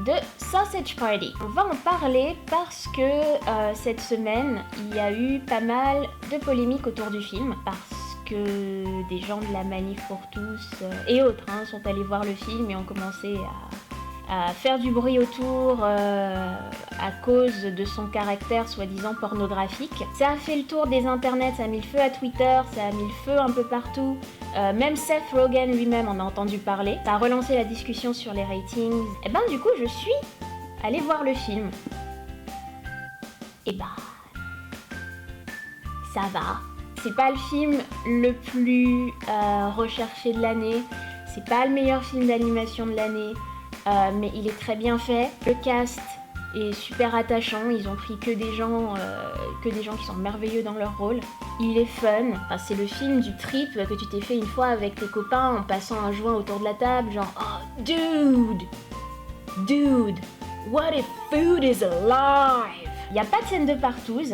de Sausage Party. On va en parler parce que cette semaine, il y a eu pas mal de polémiques autour du film, parce que des gens de la Manif pour tous et autres sont allés voir le film et ont commencé à faire du bruit autour à cause de son caractère soi-disant pornographique. Ça a fait le tour des internets, ça a mis le feu à Twitter, ça a mis le feu un peu partout. Même Seth Rogen lui-même en a entendu parler. Ça a relancé la discussion sur les ratings. Et ben du coup, je suis allée voir le film. Et bah... ça va. C'est pas le film le plus recherché de l'année. C'est pas le meilleur film d'animation de l'année. Mais il est très bien fait. Le cast est super attachant. Ils ont pris que des gens qui sont merveilleux dans leur rôle. Il est fun. Enfin, c'est le film du trip que tu t'es fait une fois avec tes copains en passant un joint autour de la table, genre oh dude, what if food is alive? Il n'y a pas de scène de partouze.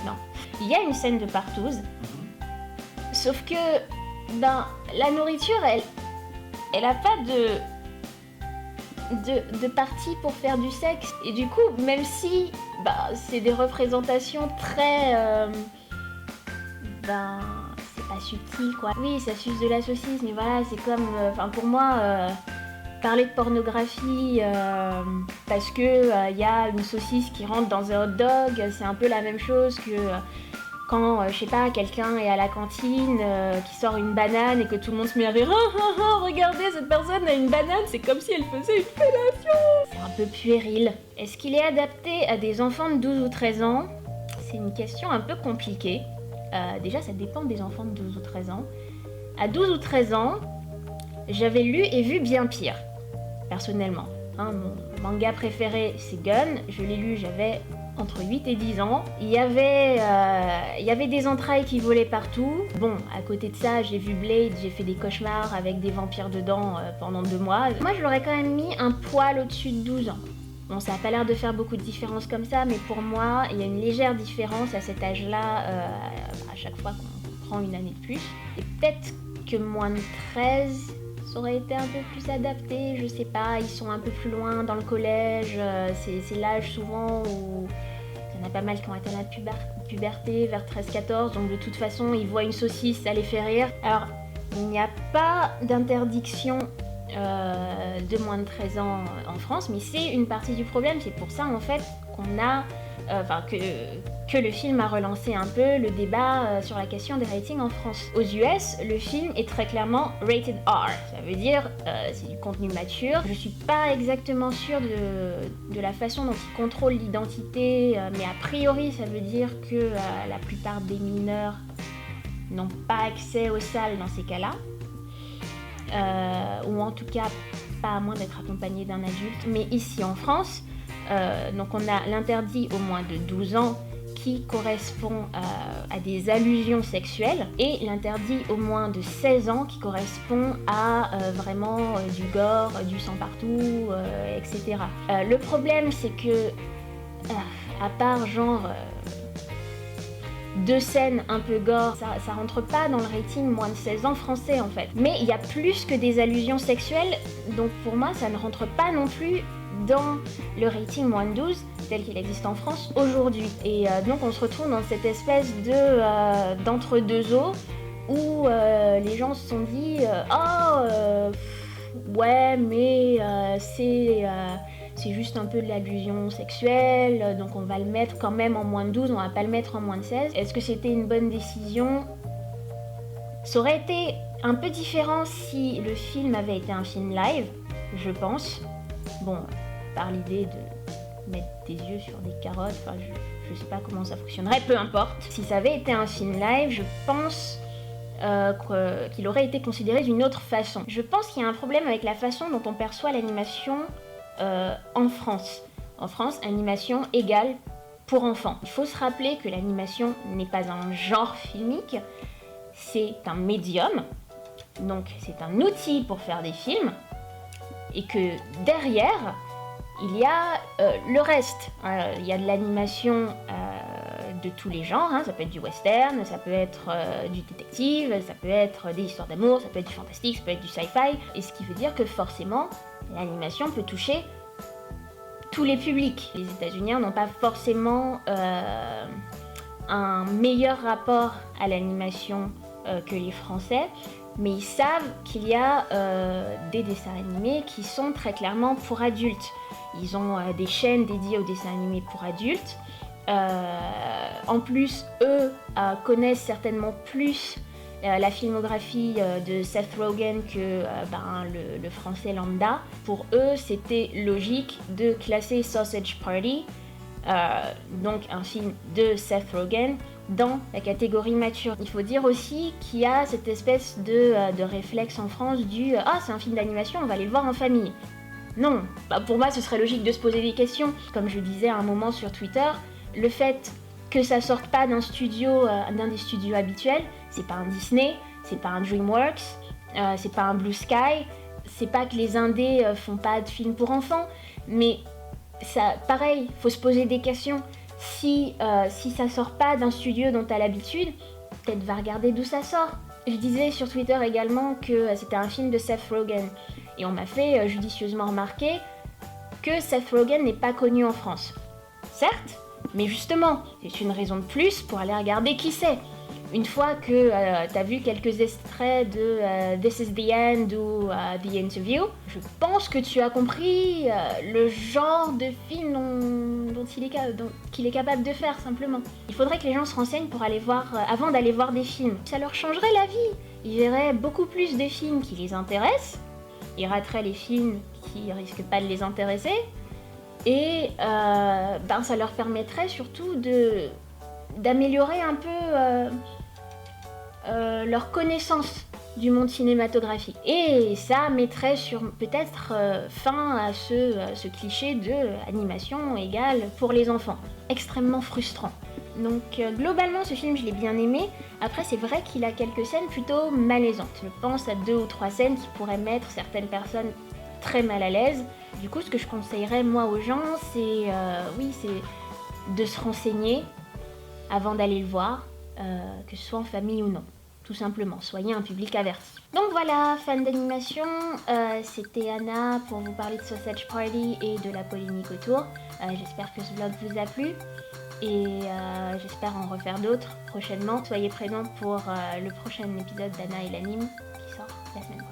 Non, il y a une scène de partouze. Sauf que la nourriture, elle a pas de partie pour faire du sexe. Et du coup, même si c'est des représentations très... c'est pas subtil, quoi. Oui, ça suce de la saucisse, mais voilà, c'est comme... pour moi, parler de pornographie parce que y a une saucisse qui rentre dans un hot dog, c'est un peu la même chose que... quand, je sais pas, quelqu'un est à la cantine, qui sort une banane et que tout le monde se met à rire. Regardez, cette personne a une banane, c'est comme si elle faisait une fellation. C'est un peu puéril. Est-ce qu'il est adapté à des enfants de 12 ou 13 ans? C'est une question un peu compliquée. Déjà, ça dépend des enfants de 12 ou 13 ans. À 12 ou 13 ans, j'avais lu et vu bien pire, personnellement. Mon manga préféré, c'est Gun. Je l'ai lu, j'avais... entre 8 et 10 ans. Il y avait des entrailles qui volaient partout. Bon, à côté de ça, j'ai vu Blade, j'ai fait des cauchemars avec des vampires dedans pendant 2 mois. Moi, je l'aurais quand même mis un poil au-dessus de 12 ans. Bon, ça n'a pas l'air de faire beaucoup de différence comme ça, mais pour moi, il y a une légère différence à cet âge-là, à chaque fois qu'on prend une année de plus. Et peut-être que moins de 13... ça aurait été un peu plus adapté, je sais pas, ils sont un peu plus loin dans le collège, c'est l'âge souvent où il y en a pas mal qui ont atteint la puberté vers 13-14, donc de toute façon ils voient une saucisse, ça les fait rire. Alors il n'y a pas d'interdiction de moins de 13 ans en France, mais c'est une partie du problème, c'est pour ça en fait qu'on a... que le film a relancé un peu le débat sur la question des ratings en France. Aux US, le film est très clairement rated R. Ça veut dire c'est du contenu mature. Je suis pas exactement sûre de la façon dont ils contrôlent l'identité, mais a priori ça veut dire que la plupart des mineurs n'ont pas accès aux salles dans ces cas-là. Ou en tout cas pas à moins d'être accompagnés d'un adulte. Mais ici en France, donc on a l'interdit au moins de 12 ans qui correspond à des allusions sexuelles et l'interdit au moins de 16 ans qui correspond à vraiment du gore, du sang partout, etc. Le problème c'est que à part genre 2 scènes un peu gore, ça rentre pas dans le rating moins de 16 ans français en fait. Mais il y a plus que des allusions sexuelles, donc pour moi ça ne rentre pas non plus dans le rating moins de 12 tel qu'il existe en France aujourd'hui. Et donc on se retrouve dans cette espèce d'entre-deux eaux où les gens se sont dit ouais mais c'est juste un peu de l'allusion sexuelle, donc on va le mettre quand même en moins de 12, on va pas le mettre en moins de 16. Est-ce que c'était une bonne décision? Ça aurait été un peu différent si le film avait été un film live, je pense. Bon, par l'idée de mettre des yeux sur des carottes, enfin je sais pas comment ça fonctionnerait, peu importe. Si ça avait été un film live, je pense qu'il aurait été considéré d'une autre façon. Je pense qu'il y a un problème avec la façon dont on perçoit l'animation en France. En France, animation égale pour enfants. Il faut se rappeler que l'animation n'est pas un genre filmique, c'est un médium, donc c'est un outil pour faire des films, et que derrière, il y a le reste. Il y a de l'animation de tous les genres, ça peut être du western, ça peut être du détective, ça peut être des histoires d'amour, ça peut être du fantastique, ça peut être du sci-fi, et ce qui veut dire que forcément, L'animation peut toucher tous les publics. Les États-Unis n'ont pas forcément un meilleur rapport à l'animation que les Français, mais ils savent qu'il y a des dessins animés qui sont très clairement pour adultes. Ils ont des chaînes dédiées aux dessins animés pour adultes. En plus, eux connaissent certainement plus la filmographie de Seth Rogen que le français lambda. Pour eux, c'était logique de classer Sausage Party, donc un film de Seth Rogen, dans la catégorie mature. Il faut dire aussi qu'il y a cette espèce de réflexe en France du « Ah, c'est un film d'animation, on va aller le voir en famille ». Non, pour moi ce serait logique de se poser des questions. Comme je disais à un moment sur Twitter, le fait que ça sorte pas d'un des studios habituels, c'est pas un Disney, c'est pas un DreamWorks, c'est pas un Blue Sky, c'est pas que les indés font pas de films pour enfants, mais ça, pareil, faut se poser des questions. Si ça sort pas d'un studio dont t'as l'habitude, peut-être va regarder d'où ça sort. Je disais sur Twitter également que c'était un film de Seth Rogen, et on m'a fait judicieusement remarquer que Seth Rogen n'est pas connu en France. Certes, mais justement, c'est une raison de plus pour aller regarder qui c'est. Une fois que t'as vu quelques extraits de This is the End ou The Interview, je pense que tu as compris le genre de film qu'il est capable de faire, simplement. Il faudrait que les gens se renseignent pour aller voir, avant d'aller voir des films. Ça leur changerait la vie. Ils verraient beaucoup plus de films qui les intéressent, ils rateraient les films qui risquent pas de les intéresser, et ça leur permettrait surtout d'améliorer un peu leur connaissance du monde cinématographique. Et ça mettrait peut-être fin à ce cliché de animation égale pour les enfants. Extrêmement frustrant. Donc globalement ce film je l'ai bien aimé. Après c'est vrai qu'il a quelques scènes plutôt malaisantes. Je pense à 2 ou 3 scènes qui pourraient mettre certaines personnes très mal à l'aise. Du coup ce que je conseillerais moi aux gens c'est de se renseigner avant d'aller le voir, que ce soit en famille ou non. Tout simplement, soyez un public averti. Donc voilà, fan d'animation, c'était Anna pour vous parler de Sausage Party et de la polémique autour. J'espère que ce vlog vous a plu et j'espère en refaire d'autres prochainement. Soyez présents pour le prochain épisode d'Anna et l'anime qui sort la semaine prochaine.